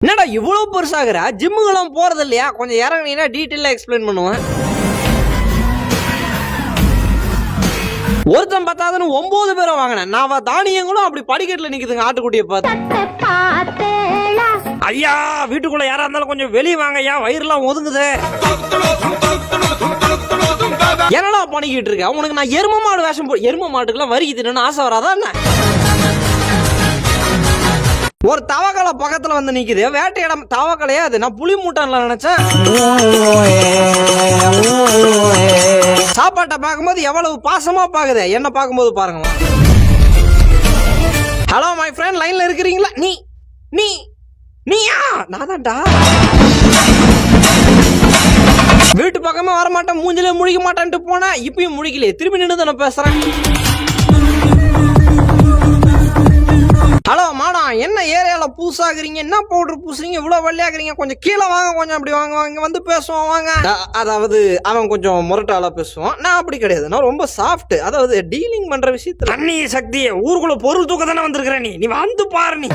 என்னடா இவ்வளவு பெருசாகிற? ஜிம்முக்கெல்லாம் போறது இல்லையா? கொஞ்சம் இறங்கினீங்கன்னா டீட்டெயிலா எக்ஸ்பிளைன் பண்ணுவேன். ஒருத்தன் பத்தாதுன்னு 9 பேரை வாங்கினேன். நான் தானியங்களும் அப்படி படிக்கட்டுல நிக்குதுங்க ஆட்டுக்குட்டியை பார்த்து. ஐயா வீட்டுக்குள்ள யாரா இருந்தாலும் கொஞ்சம் வெளியே வாங்க ஐயா, வயிறுலாம் ஒதுங்குது. என்னடா பண்ணிக்கிட்டு இருக்க? உனக்கு நான் எரும மாடு வேஷம் எரும மாட்டுக்கெல்லாம் வரிக்கு தின்னு ஆசை வராதா என்ன? ஒரு தவக்கலை பக்கத்துல வந்து நிக்குது. வேட்டையிடம் தவக்கலையா அது? நான் புளி மூட்டான்ல நினைச்சேன். சாப்பாட்டை பார்க்கும்போது எவ்வளவு பாசமா பாக்குது, என்ன பார்க்கும்போது பாருங்க. ஹலோ மை ஃப்ரெண்ட், லைன்ல இருக்கிறீங்களா? நீயா? நான் தான்டா. வீட்டு பக்கமே வரமாட்டேன், மூஞ்சிலே முழிக்க மாட்டேன்ட்டு போனா இப்பயும் முழிக்கலையே, திரும்பி நின்று தானே பேசுறேன். ஹலோ மாடா, என்ன ஏரியால பூசாகிறீங்க? என்ன பவுடர் பூசுறீங்க? இவ்வளவு வெள்ளையாக்குறீங்க? கொஞ்சம் கீழே வாங்க, கொஞ்சம் அப்படி வாங்க வந்து பேசுவோம் வாங்க. அதாவது அவன் கொஞ்சம் முரட்டாளா பேசுவான், நான் அப்படி கிடையாது, நான் ரொம்ப சாஃப்ட். அதாவது டீலிங் பண்ற விஷயத்துல அண்ணி சக்தியை ஊருக்குள்ள பொருள் தூக்க தானே வந்திருக்கிற. நீ வந்து பாரு. நீ